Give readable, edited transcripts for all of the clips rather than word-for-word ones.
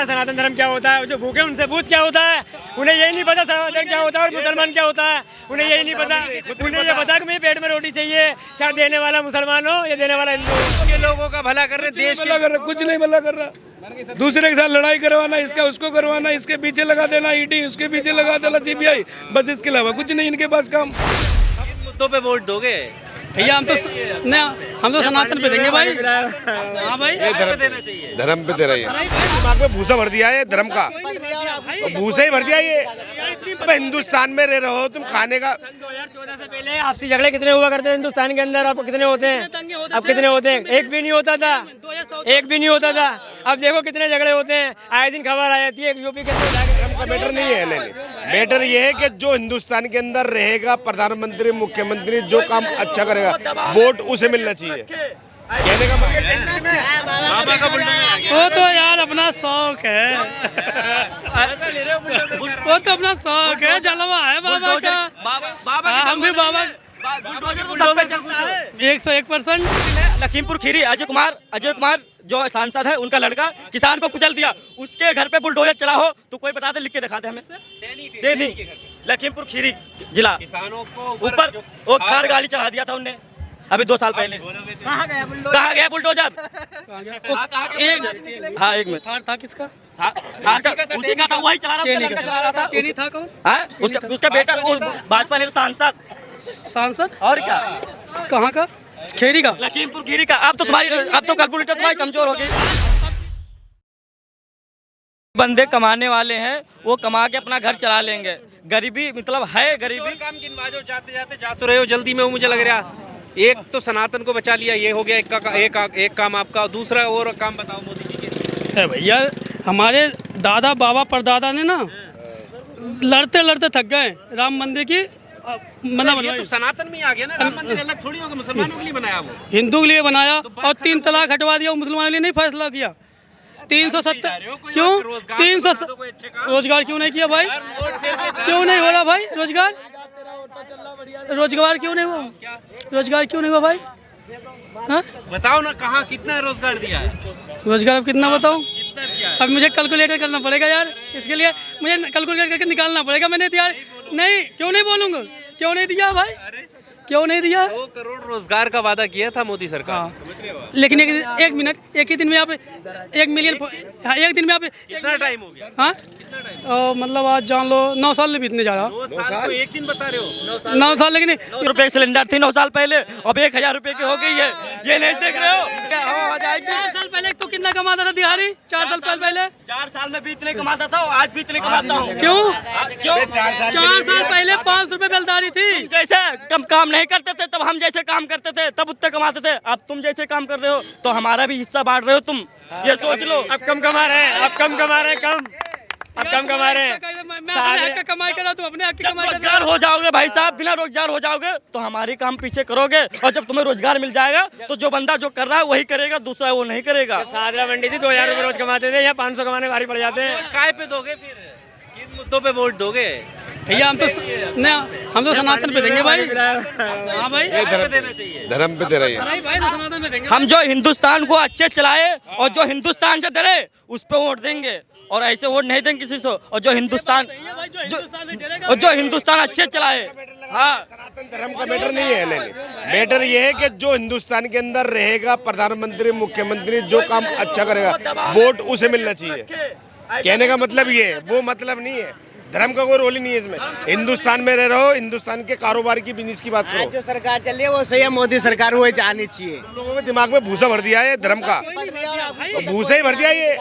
सनातन धर्म क्या होता है? जो भूखे उनसे पूछ क्या होता है? उन्हें यही नहीं पता सनातन क्या होता है और मुसलमान क्या होता है। उन्हें यही नहीं पता। उन्हें ये पता कि मुझे पेट में रोटी चाहिए, चाहे देने वाला मुसलमान हो या देने वाला हिंदू। के लोगों का भला कर रहे, देश भला कर रहा, कुछ नहीं भला कर रहा। दूसरे के साथ लड़ाई करवाना, इसका उसको करवाना, इसके पीछे लगा देना ईडी, उसके पीछे लगा देना सीबीआई, बस इसके अलावा कुछ नहीं इनके पास काम। किन मुद्दों पे वोट दोगे? भैया हम तो सनातन पे देंगे भाई। हाँ भाई, धर्म पे देना चाहिए। धर्म पे दे रही है, दिमाग में भूसा भर दिया है धर्म का, भूसा ही भर दिया ये। अब हिंदुस्तान में रह रहे हो तुम, खाने का 2014 से पहले आपसी झगड़े कितने हुआ करते हैं हिंदुस्तान के अंदर? अब कितने होते हैं? अब कितने होते हैं? एक भी नहीं होता था, एक भी नहीं होता था। अब देखो कितने झगड़े होते हैं, आए दिन खबर आ जाती है यूपी के अंदर। मैटर नहीं है, नहीं मैटर ये है कि जो हिंदुस्तान के अंदर रहेगा, प्रधानमंत्री मुख्यमंत्री जो काम अच्छा करेगा, वोट उसे मिलना चाहिए। कहने का बाबा का बुलडोजर वो तो यार अपना शौक है, वो तो अपना शौक है, जलवा है बाबा का। बाबा हम भी बाबा बुलडोजर चलता है। 101%। लखीमपुर खीरी अजय कुमार जो सांसद है, उनका लड़का किसान को कुचल दिया, उसके घर पे बुलडोजर चला हो तो कोई बता दे, लिख के दिखाते हमें। देनी लखीमपुर खीरी जिला, किसानों को ऊपर वो थार गाड़ी चढ़ा दिया था उनने अभी 2 साल पहले। कहाँ गया बुलडोजर? एक मिनट, थार था किसका? थार का उसी का था, वही चला रहा था। तेरी था कौन? उसका बेटा वो भाजपा ने सांसद और क्या, कहाँ का? खेरी का, लखीमपुर खीरी का। अब तो कैलकुलेटर तुम्हारी कमजोर हो गई। बंदे कमाने वाले हैं, वो कमा के अपना घर चला लेंगे। गरीबी मतलब है गरीबी। काम गिनवाजो, जाते जा तो रहे हो जल्दी में, वो मुझे लग रहा। एक तो सनातन को बचा लिया, ये हो गया एक काम आपका। दूसरा और काम बताओ मोदी जी के। भैया हमारे दादा बाबा परदादा ने ना लड़ते लड़ते थक गए राम मंदिर की ये तो सनातन में आ गया ना, राम मंदिर अलग थोड़ी होगा, मुसलमानों के लिए बनाया वो। हिंदू के लिए बनाया और 3 तलाक हटवा दिया, वो मुसलमानों के लिए नहीं फैसला किया। 370 क्यों? 300 रोजगार क्यों नहीं किया भाई? क्यों नहीं हो रहा भाई रोजगार? रोजगार क्यों नहीं हुआ? रोजगार क्यों नहीं हुआ भाई? हाँ बताओ ना, कहाँ कितना रोजगार दिया है? रोजगार अब कितना बताऊँ? कितना दिया है? अब मुझे कैलकुलेटर करना पड़ेगा यार, इसके लिए मुझे कैलकुलेटर करके निकालना पड़ेगा। मैंने दिया नहीं, क्यों नहीं बोलूँगा? क्यों नहीं दिया भाई? क्यों नहीं दिया? 2 करोड़ रोजगार का वादा किया था मोदी सरकार। लेकिन एक मिनट, एक ही दिन में आप 1 मिलियन, एक दिन में आप कितना टाइम हो गया? हाँ मतलब आज जान लो 9 साल बीतने जा रहा। 9 साल तो एक दिन बता रहे हो। 9 साल, लेकिन 9 रुपए की सिलेंडर थी 9 साल पहले, अब 1000 रुपए की हो गई है। ये नहीं देख रहे हो? 4 साल पहले तो कितना कमाता था दिहाड़ी? 4 साल पहले 4 साल में भी इतने कमाता था, आज भी इतने कमाता हूँ। क्यों? 4 साल पहले 500 रुपए बेलदारी थी। जैसे कम काम नहीं करते थे तब हम जैसे काम करते थे, तब उतने कमाते थे। अब तुम जैसे काम कर रहे हो तो हमारा भी हिस्सा बांट रहे हो तुम, ये सोच लो। अब कम कमा रहे हैं, अब कम कमा रहे हैं, अब कम कमा रहे हैं। मैं अपने हक का कमाई कर रहा हूँ, तू अपने हक की कमाई कर रहा रोजगार हो जाओगे भाई साहब, बिना रोजगार हो जाओगे तो हमारी काम पीछे करोगे, और जब तुम्हें रोजगार मिल जाएगा तो जो बंदा जो कर रहा है वही करेगा, दूसरा वो नहीं करेगा। सादरा मंडी थी 2000 रुपए रोज कमाते थे, या 500 कमाने भारी पड़ जाते हैं। काय पे दोगे फिर? किन मुद्दों पे वोट दोगे? भैया हम तो सनातन पे देंगे भाई। हाँ भाई, धर्म पे देना चाहिए। धर्म पे दे रही है। भाई सनातन पे देंगे। हम जो हिंदुस्तान को अच्छे चलाए और जो हिंदुस्तान से डरे उस पे वोट देंगे, और ऐसे वोट नहीं देंगे किसी को। और जो हिंदुस्तान अच्छे चलाए। हाँ, सनातन धर्म का मैटर नहीं है, नहीं मैटर ये है कि जो हिंदुस्तान के अंदर रहेगा, प्रधानमंत्री मुख्यमंत्री जो काम अच्छा करेगा, वोट उसे मिलना चाहिए। कहने का मतलब ये है, वो मतलब नहीं है। धर्म का कोई रोल ही नहीं है इसमें। हिंदुस्तान में रह रहे हो, हिंदुस्तान के कारोबार की, बिजनेस की बात करो। जो सरकार चल रही है वो सही है, मोदी सरकार वही जानी चाहिए। लोगों के दिमाग में भूसा भर दिया है धर्म का, भूसा ही भर दिया ये।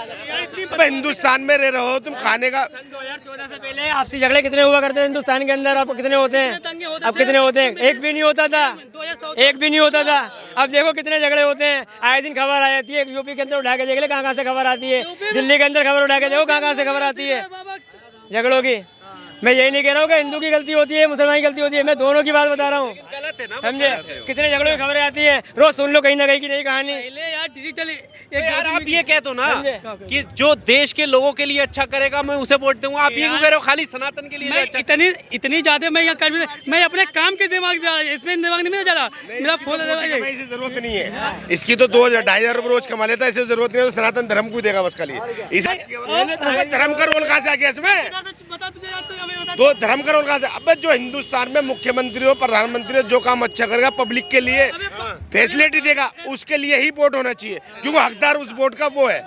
अब हिंदुस्तान में रह रहे हो तुम, खाने का 2014 से पहले आपसी झगड़े कितने हुआ करते हैं हिंदुस्तान के अंदर? अब कितने होते हैं? अब कितने होते हैं? एक भी नहीं होता था, एक भी नहीं होता था। अब देखो कितने झगड़े होते हैं, आए दिन खबर आ जाती है यूपी के अंदर। उठा के देख ले कहाँ से खबर आती है, दिल्ली के अंदर खबर उठा के देखो कहाँ से खबर आती है झगड़ों की। मैं यही नहीं कह रहा हूँ कि हिंदू की गलती होती है, मुसलमान की गलती होती है, मैं दोनों की बात बता रहा हूँ। गलत थे ना, समझे? कितने झगड़ों की खबरें आती है रोज, सुन लो कहीं ना कहीं की नई कहानी। पहले यार डिजिटल यार आप ये कह दो ना कि जो देश के लोगों के लिए अच्छा करेगा मैं उसे वोट दूंगा, आप ये क्यों कह रहे हो खाली सनातन के लिए जो अच्छा? इतनी ज्यादा मैं यहाँ कर मैं अपने काम के दिमाग इसमें दिमाग नहीं चला मेरा फोन। इसे जरूरत नहीं है इसकी, तो 2,000-2,500 रुपए रोज कमा लेता है, इसे जरूरत नहीं है, तो सनातन धर्म को देगा बस खाली। इसे धर्म का रोल कहाँ से आ गया इसमें? तो धर्म का रोल कहाँ से? अब जो हिंदुस्तान में मुख्यमंत्री हो, प्रधानमंत्री हो, जो काम अच्छा करेगा पब्लिक के लिए फैसिलिटी देगा, उसके लिए ही वोट होना चाहिए, क्योंकि हकदार उस वोट का वो है।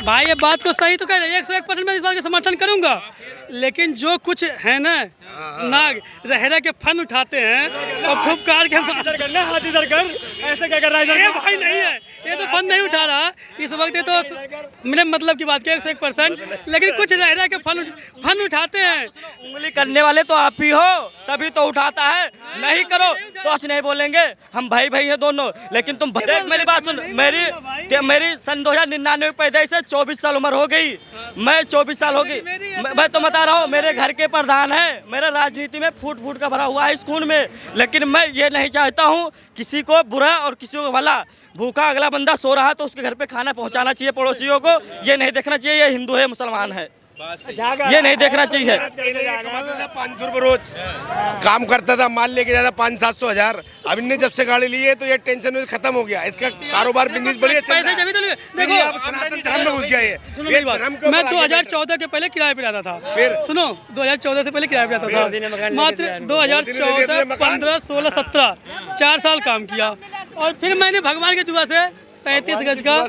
भाई ये बात को सही तो कह रहे हैं, 101% मैं इस बात का समर्थन करूंगा, लेकिन जो कुछ है ना नाग रहरा के फन उठाते हैं और फुफकार के हाथ इधर कर, ऐसे क्या कर रहा है? ये भाई नहीं है, ये तो फन नहीं उठा रहा इस वक्त, ये तो मेरे मतलब की बात की 101%, लेकिन कुछ रहरा के फन उठाते हैं। उंगली करने वाले तो आप ही हो, तभी तो उठाता है, नहीं करो तो आज नहीं बोलेंगे, हम भाई भाई हैं दोनों। लेकिन तुम देख मेरी बात सुन, मेरी सन 2099 पैदाइश से 24 साल उम्र हो गई, मैं 24 साल हो गई, मैं तो बता रहा हूँ मेरे घर के प्रधान है, मेरा राजनीति में फूट फूट का भरा हुआ है स्कूल में, लेकिन मैं ये नहीं चाहता हूँ किसी को बुरा और किसी को भला। भूखा अगला बंदा सो रहा है तो उसके घर पे खाना पहुँचाना चाहिए पड़ोसियों को, ये नहीं देखना चाहिए ये हिंदू है मुसलमान है, ये नहीं देखना चाहिए। 500 रुपए रोज काम करता था, माल लेके जाता 500-700 हजार, अब इनने जब से गाड़ी ली है तो ये टेंशन खत्म हो गया, इसका कारोबार बिजनेस बढ़िया चल रहा है। देखो अब सनातन धर्म में घुस गया ये धर्म को मैं 2014 के पहले किराए पे रहता था, फिर सुनो 2014 से पहले किराए पे रहता था, मात्र 2014, 15, 16, 17 4 साल काम किया, और फिर मैंने भगवान की दुआ से 33 गज का,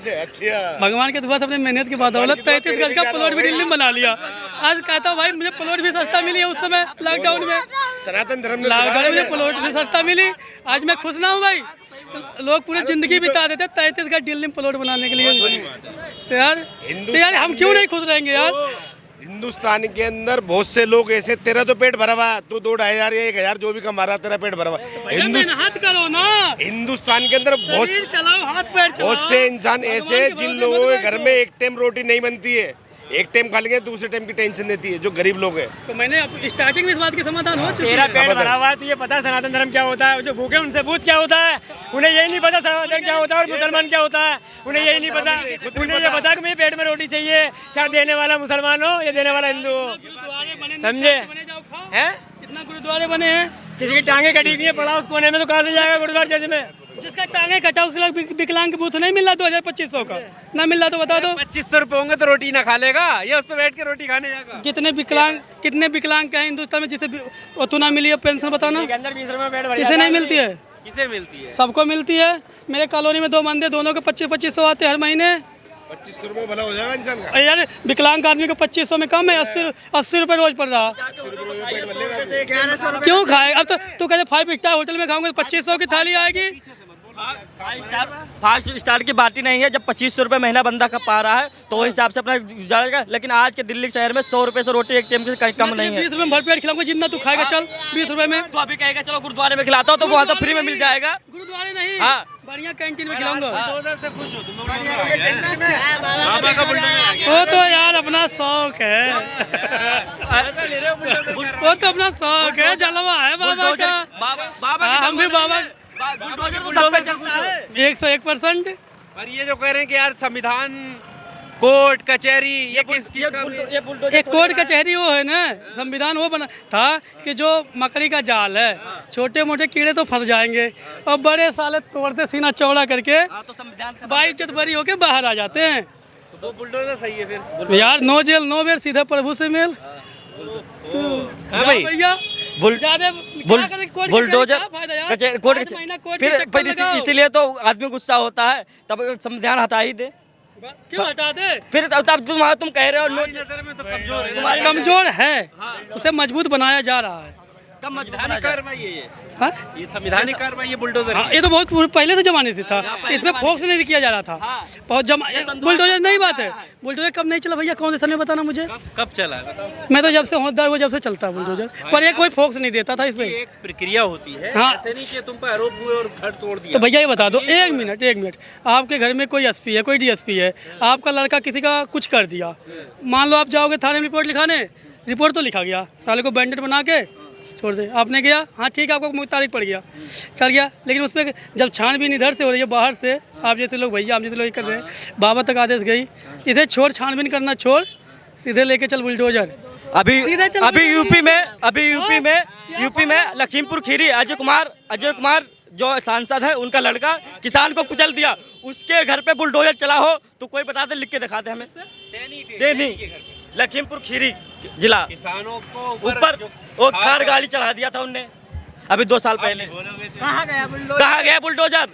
भगवान के दुआ से अपने मेहनत की बदौलत 33 गज का प्लॉट भी दिल्ली में बना लिया। आज कहता भाई मुझे प्लॉट भी सस्ता मिली है, उस समय लॉकडाउन में, सनातन धर्म लॉकडाउन में मुझे प्लॉट भी सस्ता मिली, आज मैं खुश ना हूँ भाई। लोग पूरी जिंदगी बिता देते 33 गज दिल्ली में प्लॉट बनाने के लिए, तो यार हम क्यों नहीं खुश रहेंगे यार? हिंदुस्तान के अंदर बहुत से लोग ऐसे, तेरा तो पेट भरा हुआ, तो 2-2,500 या 1,000 जो भी कमा रहा तेरा पेट भरा हुआ। हाथ करो ना, हिंदुस्तान के अंदर चलाओ, हाथ पैर चलाओ। बहुत से इंसान ऐसे जिन लोगों के घर में एक टाइम रोटी नहीं बनती है, एक टाइम खा लेंगे दूसरे टाइम की टेंशन रहती है, जो गरीब लोग हैं। तो मैंने स्टार्टिंग में इस बात की समाधान हो चुकी है। तेरा पेट भरा हुआ है तो ये पता है सनातन धर्म क्या होता है, जो भूखे उनसे पूछ क्या होता है, उन्हें यही नहीं पता सनातन क्या होता है और मुसलमान क्या होता है, उन्हें यही नहीं पता, उन्हें ये पता कि मेरे पेट में रोटी चाहिए, चाहे देने वाला मुसलमान हो या देने वाला हिंदू हो, समझे? हैं कितना गुरुद्वारे बने हैं, किसी की टांगे कटी हुई है पड़ा उस कोने में, तो कहाँ से जाएगा गुरुद्वारे जैसे में? जिसका टांगे कटा विकलांग बूथ नहीं मिल रहा 2000-2500 का, ना मिल रहा तो बता दो। 2500 रुपए होंगे तो रोटी ना खा लेगा, ये उस पर बैठ के रोटी खाने जाएगा। कितने विकलांग क्या है हिंदुस्तान में जिसे ना मिली है पेंशन, बताओ ना? अंदर 20 रुपए पेट भर किसे नहीं मिलती है? किसे मिलती है? सबको मिलती है। मेरे कॉलोनी में 2 बंदे, दोनों के 2500 आते हैं हर महीने। 2500 रुपए भला हो जाएगा इंसान का? यार विकलांग आदमी को 2500 में कम है, 80 रुपए रोज पड़ रहा। क्यों खाए? अब तो तू कहते 5 स्टार होटल में खाऊंगा 2500 की थाली आएगी। 5 स्टार की बात ही नहीं है, जब 2500 रुपये महीना बंदा का पा रहा है तो वो हिसाब से अपना गुजारेगा, लेकिन आज के दिल्ली शहर में 100 रुपये से रोटी एक टाइम से कहीं कम नहीं है। 20 रुपये में भरपेट खिलाऊंगा, जितना तू खाएगा चल 20 रुपये में। तो अभी कहेगा चलो गुरुद्वारे में खिलाता हूँ तो वहाँ तो फ्री में मिल जाएगा। गुरुद्वारे नहीं, हाँ। बढ़िया कैंटीन में खिलाऊंगा। बाबा का बुलडोजर वो तो यार अपना शौक है, वो तो अपना शौक है, जलवा है बाबा का। बाबा हम भी बाबा 101%। पर ये जो कह रहे हैं कि यार संविधान, कोर्ट कचहरी, ये किसकी? एक कोर्ट कचहरी वो है ना, संविधान वो बना था कि जो मकड़ी का जाल है, छोटे मोटे कीड़े तो फंस जाएंगे और बड़े साले तोड़ते सीना चौड़ा करके तो संविधान बाइज्जत बरी होके बाहर आ जाते हैं। तो वो बुलडोजर सही है फिर यार नो जेल नो बेल, सीधा प्रभु से मेल। भैया बुलडोजर फिर इसीलिए तो आदमी गुस्सा होता है, तब संविधान हटा ही दे। क्यों हटा दे? फिर तब तुम कह रहे हो नजर में तो कमजोर है। कमजोर है, उसे मजबूत बनाया जा रहा है। कब मजबूत संवैधानिक कार्रवाई है ये? हाँ? ये संविधानिक कार्रवाई, ये बुलडोजर हाँ, ये तो बहुत पहले से जमाने से था, इसमें फोर्स नहीं किया जा रहा था। बहुत बुलडोजर नहीं बात है, बुलडोजर कब नहीं चला भैया, कौन से सन में बताना मुझे? कब चला? मैं तो जब से होदार वो जब से चलता है बुलडोजर, पर ये कोई फोर्स नहीं देता था इसमें। एक प्रक्रिया होती है, हाँ। ऐसे नहीं कि तुम पर आरोप हुए और घर तोड़ दिया। तो भैया ये बता दो, एक मिनट, आपके घर में कोई एसपी है, कोई डीएसपी है, आपका लड़का किसी का कुछ कर दिया, मान लो आप जाओगे थाने में रिपोर्ट लिखाने, रिपोर्ट तो लिखा गया, साले को बैंडेड बना के छोड़ से आपने किया, हाँ ठीक है, आपको तारीख पड़ गया, चल गया। लेकिन उस पर जब छानबीन इधर से हो रही है, बाहर से, आप जैसे लोग भैया, आप जैसे लोग कर रहे हैं, बाबा तक आदेश गई, इसे छोड़, छानबीन करना छोड़, सीधे लेके चल बुलडोजर। अभी यूपी में लखीमपुर खीरी अजय कुमार जो सांसद है, उनका लड़का किसान को कुचल दिया, उसके घर पे बुलडोजर चला हो तो कोई बता दे, लिख के दिखाते हमें। देनी लखीमपुर खीरी जिला, किसानों को ऊपर वो थार गाड़ी चढ़ा दिया था उनने अभी 2 साल पहले। कहाँ गया बुलडोजर?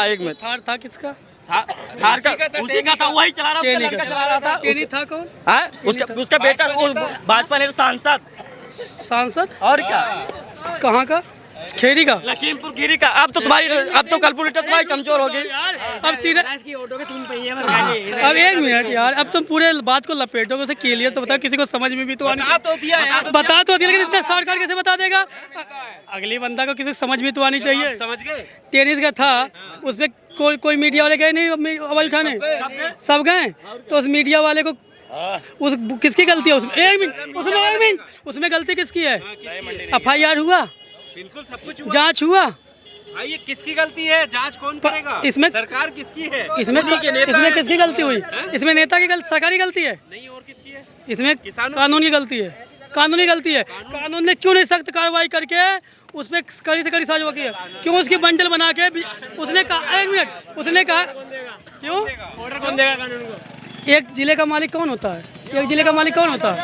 एक मिनट, थार था किसका? थार का उसी का था, वही चला रहा, उसका लड़का चला रहा था। तेरी था कौन? उसका बेटा, वो भाजपा ने सांसद और क्या, कहाँ का? खेरी का, लखीमपुर खीरी का। अब तो कैलकुलेटर तुम्हारी कमजोर हो गई। अब अब 1 मिनट यार, अब तुम पूरे बात को लपेटोगे, उसे क्लियर तो बताओ, किसी को समझ में भी तो आनी चाहिए। बता तो दिया, लेकिन इतना शॉर्टकट कैसे बता देगा? अगली बंदा को किसी को समझ में तो आनी चाहिए। समझ गए? टेनिस का था, उसमें कोई मीडिया वाले गए नहीं आवाज उठाने, सब गए, तो उस मीडिया वाले को उस किसकी गलती है उसमें? 1 मिनट, उसमें गलती किसकी है? FIR हुआ, बिल्कुल सब कुछ हुआ, जांच हुआ, भाई ये किसकी गलती है? जांच कौन करेगा? इसमें सरकार किसकी है? इसमें किसकी गलती हुई? इसमें नेता की गलती, सरकारी गलती है? नहीं, और किसकी है? इसमें कानून की गलती है, कानूनी गलती है। कानून ने क्यों नहीं सख्त कार्रवाई करके उसमें कड़ी से कड़ी सजा की है? क्यों उसकी बंडल बना के उसने कहा, 1 मिनट, उसने कहा क्यों? ऑर्डर कौन देगा कानून को? एक जिले का मालिक कौन होता है? एक जिले का मालिक कौन होता है?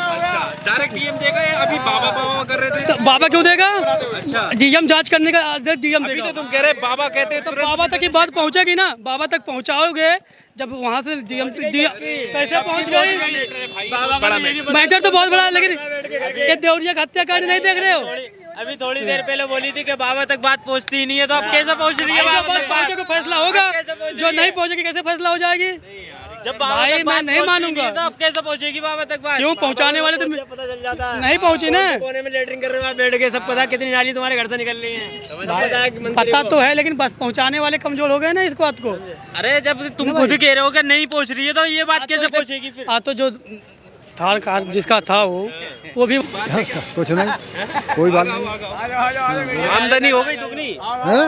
डायरेक्ट डीएम देगा या अभी बाबा कर रहे थे? तो बाबा क्यों देगा? अच्छा, डीएम जांच करने का आदेश डीएम अभी देगा। तो तुम कह रहे बाबा कहते तो बाबा तक की बात पहुंचेगी ना, बाबा तक पहुंचाओगे, जब वहाँ से डीएम कैसे पहुंच गई? मैटर तो बहुत बड़ा है, लेकिन ये देवरिया का हत्याकांड नहीं देख रहे हो? अभी थोड़ी देर पहले बोली थी कि बाबा तक बात पहुंचती ही नहीं है, तो अब कैसे पहुंच रही है? पहुंचेगा फैसला होगा, जो नहीं पहुंचेगी कैसे फैसला हो जाएगी? जब भाई मैं नहीं मानूंगा। तो अब कैसे पहुंचेगी बाबा तक बात? क्यों? पहुंचाने वाले तो पता चल जाता है, नहीं पहुंची ना। कोने में लेटरिंग कर रहे हो आप बैठ के, सब पता कितनी नाली तुम्हारे घर से निकल रही है, पता तो है, लेकिन बस पहुंचाने वाले कमजोर हो गए ना इस बात को। अरे जब तुम खुद कह रहे हो कि नहीं पहुंच रही है, तो ये बात कैसे पहुंचेगी फिर? तो जो थार कार जिसका था वो भी कुछ नहीं, कोई बात नहीं। आमदनी हो गई दुगनी? हैं?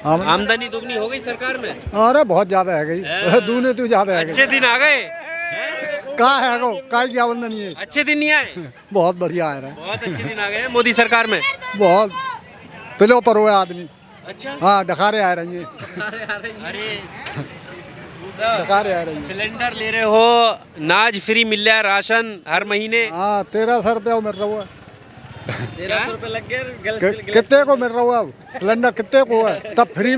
आमदनी दुगनी हो गई सरकार में? अरे बहुत ज्यादा है गई, दूने तो ज्यादा है गई। अच्छे दिन आ गए? कहाँ है को काय की आमदनी नहीं है? अच्छे दिन नहीं आए? बहुत बढ़िया आ रहा है, बहुत अच्छे दिन आ गए मोदी सरकार में। बहुत पिलो पर हुए आदमी। अच्छा, हाँ, डकारे आ रही है, अरे डकारे आ रही है। सिलेंडर ले रहे हो, नाज फ्री मिल रहा है, राशन हर महीने। हाँ, 1300 रुपया मिल रहा हुआ, 1300 रुपए लग गए। कितने को मिल रहा हुआ सिलेंडर? कितने को है? तब फ्री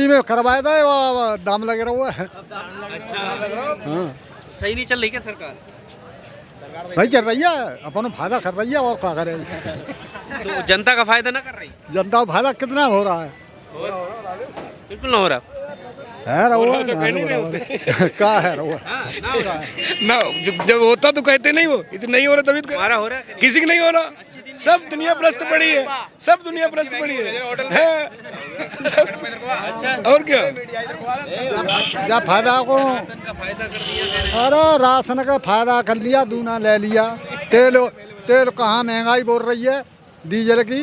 में करवाया था, वो दाम लगे रहा हुआ है। अच्छा, हाँ, सही नहीं चल रही क्या सरकार? सही चल रही है, अपन फायदा कर रही है, और क्या करे? तो जनता का फायदा ना कर रही? जनता को फायदा कितना हो रहा है? बिल्कुल ना हो रहा है रहुआ तो कह नहीं रहे होते। क्या है रहुआ? ना हो रहा है। ना जब होता तो कहते नहीं, वो इसे नहीं हो रहा तभी तो हमारा हो रहा है। किसी की नहीं हो रहा, सब दुनिया प्रस्त पड़ी है, सब दुनिया प्रस्त पड़ी है। और क्या? क्या फायदा को? का फायदा कर दिया। अरे राशन का फायदा कर लिया, दूना ले लिया। तेल कहाँ महंगाई बोल रही है, डीजल की।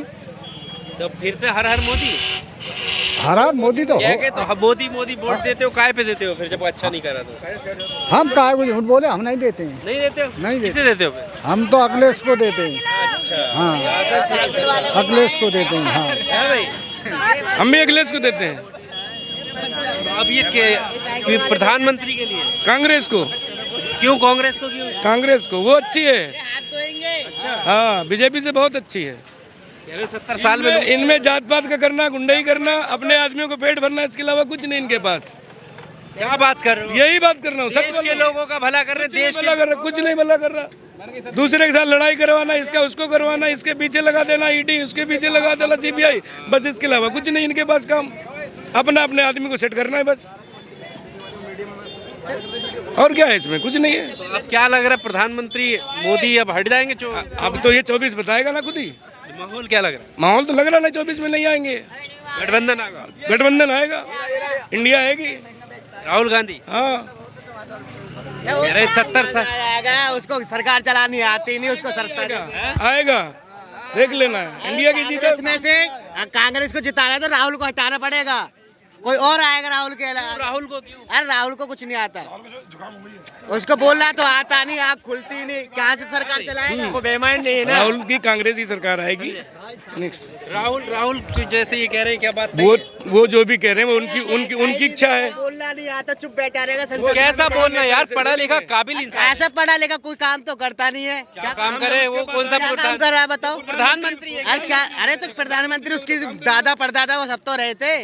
तो फिर से हर हर मोदी? हरा मोदी तो क्या हो। कहते हो? मोदी वोट देते हो, काय पे देते हो फिर जब अच्छा नहीं करा तो? हम काय को झूठ बोले, हम नहीं देते हैं। नहीं देते हो? नहीं देते। किसे देते हो फिर? हम तो अखिलेश को देते हैं। अच्छा, हाँ, अखिलेश को देते हैं। हाँ, है भाई, हम भी अखिलेश को देते हैं। तो अब ये प्रधानमंत्री के लिए कांग्रेस को? क्यों कांग्रेस को? क्यों कांग्रेस को, वो अच्छी है। हाँ, बीजेपी से बहुत अच्छी है। 70 साल में इनमें जात पात का करना, गुंडाई करना, अपने आदमियों को पेट भरना, इसके अलावा कुछ नहीं इनके पास। क्या बात कर रहे हो? यही बात कर रहा हूँ, देश के लोगों का भला कर रहे, देश भला कर रहा, कुछ नहीं भला कर रहा। दूसरे के साथ लड़ाई करवाना, इसका उसको करवाना, इसके पीछे लगा देना ईडी, उसके पीछे लगा देना CBI, बस इसके अलावा कुछ नहीं इनके पास काम। अपना अपने आदमी को सेट करना है बस, और क्या है इसमें? कुछ नहीं है। तो अब क्या लग रहा है, प्रधानमंत्री मोदी अब हट जाएंगे? अब तो ये 24 बताएगा ना खुद ही। माहौल क्या लग रहा है? माहौल तो लग रहा नहीं 24 में नहीं आएंगे, गठबंधन आएगा, गठबंधन आएगा, इंडिया आएगी। राहुल गांधी। हाँ, अरे 70 साल आएगा, उसको सरकार चलानी आती नहीं, उसको सरकार आएगा, देख लेना है। इंडिया की जीत है। कांग्रेस में से कांग्रेस को जिताना है तो राहुल को हटाना पड़ेगा, कोई और आएगा राहुल के अलावा। राहुल को क्यों? अरे राहुल को कुछ नहीं आता, उसको बोलना तो आता नहीं, आँख खुलती नहीं, कहाँ से सरकार चलाएगा? वो बेईमान नहीं है ना। राहुल की कांग्रेस की सरकार आएगी नेक्स्ट। राहुल जैसे ये कह रहे हैं, क्या बात वो जो भी कह रहे हैं वो उनकी इच्छा है। बोलना नहीं आता, चुप बैठा रहेगा संसद। कैसा बोलना यार, पढ़ा लिखा काबिल इंसान ऐसा पढ़ा लिखा कोई काम तो करता नहीं है। क्या काम करे? वो कौन सा क्या काम कर रहा है बताओ? प्रधानमंत्री है। अरे क्या, अरे तो प्रधानमंत्री उसकी दादा परदादा वो सब तो रहे थे,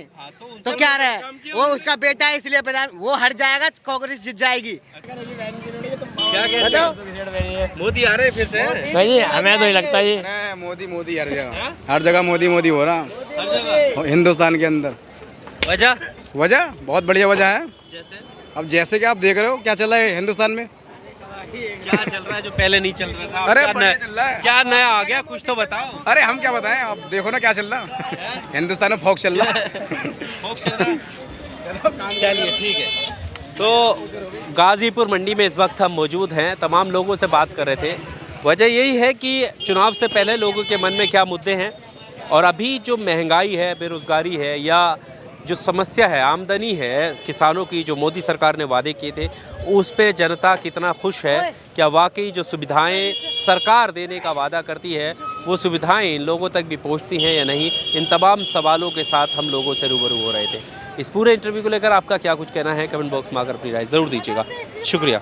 तो क्या रहे? वो उसका बेटा है इसलिए प्रधान, वो हट जाएगा कांग्रेस जीत जाएगी। क्या कहते हैं? मोदी आ रहे फिर से? नहीं, हमें तो नहीं लगता ये। मोदी हर जगह मोदी हो रहा हिंदुस्तान के अंदर। वजह बहुत बढ़िया वजह है। अब जैसे कि आप देख रहे हो क्या चल रहा है हिंदुस्तान में, क्या चल रहा है जो पहले नहीं चल रहा था? अरे क्या बढ़िया नया चल रहा है। क्या नया आ गया, कुछ तो बताओ। अरे हम क्या बताएं, आप देखो ना क्या चल रहा हिंदुस्तान में, फौक चल रहा है। चलिए ठीक है। तो गाजीपुर मंडी में इस वक्त हम मौजूद हैं, तमाम लोगों से बात कर रहे थे। वजह यही है कि चुनाव से पहले लोगों के मन में क्या मुद्दे हैं, और अभी जो महंगाई है, बेरोज़गारी है, या जो समस्या है आमदनी है किसानों की, जो मोदी सरकार ने वादे किए थे, उस पे जनता कितना खुश है, क्या वाकई जो सुविधाएं सरकार देने का वादा करती है वो सुविधाएं इन लोगों तक भी पहुंचती हैं या नहीं, इन तमाम सवालों के साथ हम लोगों से रूबरू हो रहे थे। इस पूरे इंटरव्यू को लेकर आपका क्या कुछ कहना है, कमेंट बॉक्स में आकर अपनी राय ज़रूर दीजिएगा। शुक्रिया।